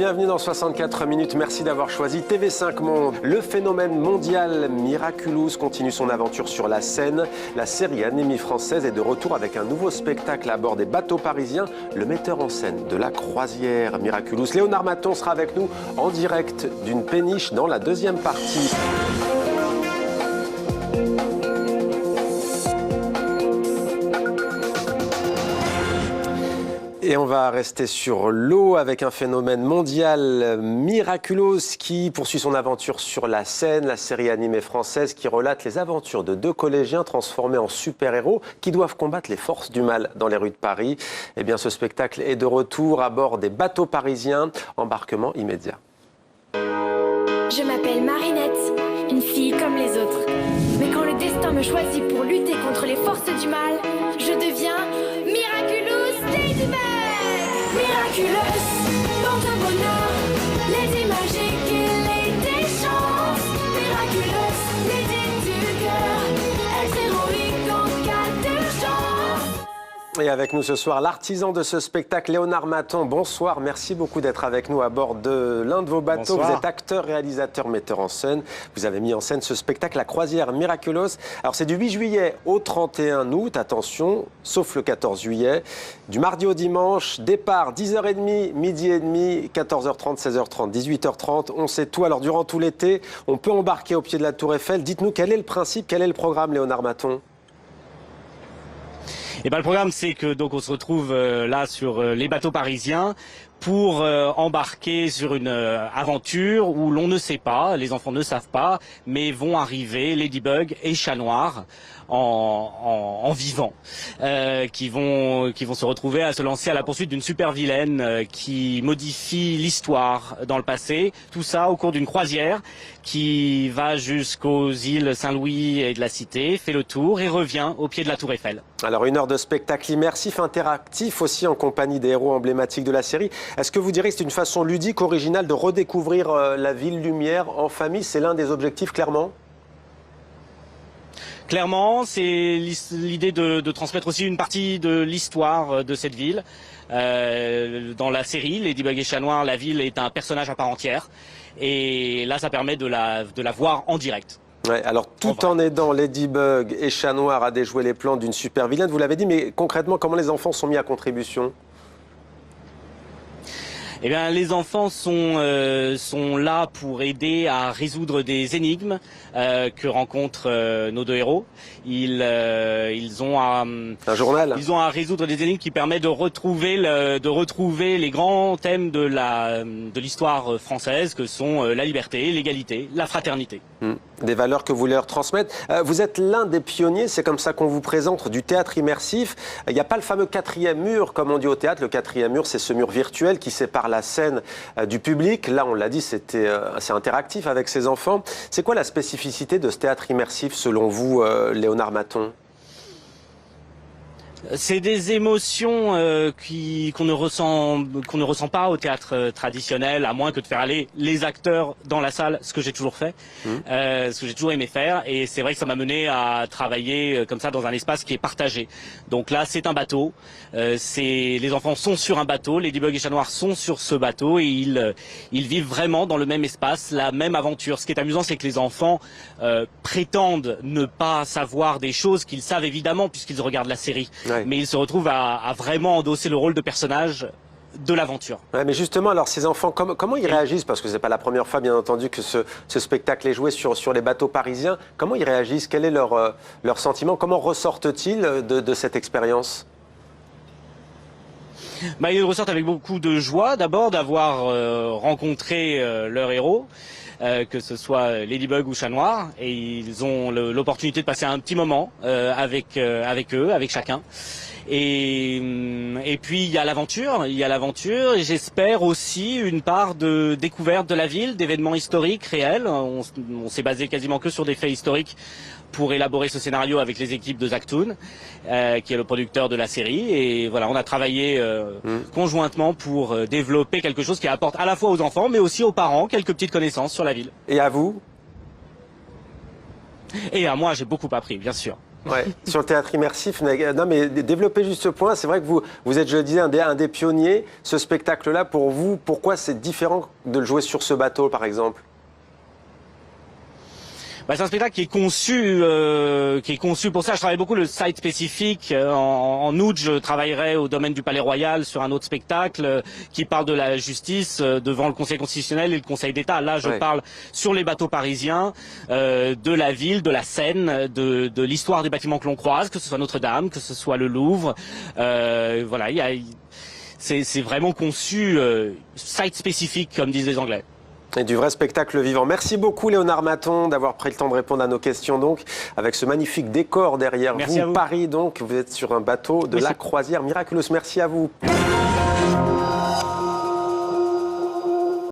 Bienvenue dans 64 minutes, merci d'avoir choisi TV5 Monde. Le phénomène mondial Miraculous continue son aventure sur la scène. La série animée française est de retour avec un nouveau spectacle à bord des bateaux parisiens. Le metteur en scène de la croisière Miraculous, Léonard Maton, sera avec nous en direct d'une péniche dans la deuxième partie. Et on va rester sur l'eau avec un phénomène mondial Miraculous qui poursuit son aventure sur la scène, la série animée française qui relate les aventures de deux collégiens transformés en super-héros qui doivent combattre les forces du mal dans les rues de Paris. Eh bien, ce spectacle est de retour à bord des bateaux parisiens. Embarquement immédiat. Je m'appelle Marinette, une fille comme les autres. Mais quand le destin me choisit pour lutter contre les forces du mal, je deviens Miraculous Ladybug. Miraculous, porte-bonheur, Lady magique et Lady chance. Miraculous, Lady du cœur, ex-héroïque en cas d'urgence. Et avec nous ce soir, l'artisan de ce spectacle, Léonard Maton. Bonsoir, merci beaucoup d'être avec nous à bord de l'un de vos bateaux. Bonsoir. Vous êtes acteur, réalisateur, metteur en scène. Vous avez mis en scène ce spectacle, La Croisière Miraculous. Alors c'est du 8 juillet au 31 août, attention, sauf le 14 juillet. Du mardi au dimanche, départ 10h30, midi et demi, 14h30, 16h30, 18h30. On sait tout. Alors durant tout l'été, on peut embarquer au pied de la Tour Eiffel. Dites-nous quel est le principe, quel est le programme, Léonard Maton? Et ben le programme, c'est que donc on se retrouve là sur les bateaux parisiens pour embarquer sur une aventure où l'on ne sait pas, les enfants ne savent pas, mais vont arriver Ladybug et Chat Noir en vivant, qui vont se retrouver à se lancer à la poursuite d'une super vilaine qui modifie l'histoire dans le passé. Tout ça au cours d'une croisière qui va jusqu'aux îles Saint-Louis et de la Cité, fait le tour et revient au pied de la Tour Eiffel. Alors une heure de spectacle immersif, interactif aussi en compagnie des héros emblématiques de la série. Est-ce que vous direz que c'est une façon ludique, originale de redécouvrir la ville lumière en famille? C'est l'un des objectifs, clairement? Clairement, c'est l'idée de transmettre aussi une partie de l'histoire de cette ville. Dans la série, Ladybug et Chat Noir, la ville est un personnage à part entière. Et là, ça permet de la voir en direct. Ouais, alors tout en aidant Ladybug et Chat Noir à déjouer les plans d'une super vilaine, vous l'avez dit, mais concrètement, comment les enfants sont mis à contribution? Eh bien, les enfants sont là pour aider à résoudre des énigmes que rencontrent nos deux héros. Ils ont un journal. Ils ont à résoudre des énigmes qui permettent de retrouver les grands thèmes de l'histoire française que sont la liberté, l'égalité, la fraternité. Des valeurs que vous voulez leur transmettre. Vous êtes l'un des pionniers, c'est comme ça qu'on vous présente, du théâtre immersif. Il n'y a pas le fameux quatrième mur, comme on dit au théâtre. Le quatrième mur, c'est ce mur virtuel qui sépare la scène du public. Là, on l'a dit, c'est interactif avec ces enfants. C'est quoi la spécificité de ce théâtre immersif, selon vous, Léonard Maton? C'est des émotions qu'on ne ressent pas au théâtre traditionnel, à moins que de faire aller les acteurs dans la salle, ce que j'ai toujours fait, ce que j'ai toujours aimé faire. Et c'est vrai que ça m'a mené à travailler comme ça dans un espace qui est partagé. Donc là, c'est un bateau. Les enfants sont sur un bateau, Ladybug et Chat Noir sont sur ce bateau et ils vivent vraiment dans le même espace, la même aventure. Ce qui est amusant, c'est que les enfants prétendent ne pas savoir des choses qu'ils savent évidemment puisqu'ils regardent la série. Ouais. Mais ils se retrouvent à vraiment endosser le rôle de personnage de l'aventure. Ouais, mais justement, alors ces enfants, comment ils réagissent? Parce que c'est pas la première fois, bien entendu, que ce spectacle est joué sur les bateaux parisiens. Comment ils réagissent? Quel est leur sentiment? Comment ressortent-ils de cette expérience? Ils ressortent avec beaucoup de joie, d'abord d'avoir rencontré leur héros. Que ce soit Ladybug ou Chat Noir, et ils ont l'opportunité de passer un petit moment avec eux, avec chacun. Et puis il y a l'aventure, et j'espère aussi une part de découverte de la ville, d'événements historiques réels. On s'est basé quasiment que sur des faits historiques pour élaborer ce scénario avec les équipes de Zachtoon, qui est le producteur de la série. Et voilà, on a travaillé conjointement pour développer quelque chose qui apporte à la fois aux enfants, mais aussi aux parents, quelques petites connaissances sur la ville. Et à vous? Et à moi, j'ai beaucoup appris, bien sûr. Ouais, sur le théâtre immersif, non mais développez juste ce point. C'est vrai que vous êtes, je le disais, un des pionniers. Ce spectacle-là, pour vous, pourquoi c'est différent de le jouer sur ce bateau, par exemple ? C'est un spectacle qui est conçu pour ça. Je travaille beaucoup le site spécifique. En août, je travaillerai au domaine du Palais Royal sur un autre spectacle qui parle de la justice devant le Conseil constitutionnel et le Conseil d'État. Là, je parle sur les bateaux parisiens, de la ville, de la Seine, de l'histoire des bâtiments que l'on croise, que ce soit Notre-Dame, que ce soit le Louvre. Voilà, c'est vraiment conçu site spécifique, comme disent les Anglais. Et du vrai spectacle vivant. Merci beaucoup Léonard Maton d'avoir pris le temps de répondre à nos questions donc, avec ce magnifique décor derrière vous. Paris donc, vous êtes sur un bateau de la croisière Miraculous. Merci à vous.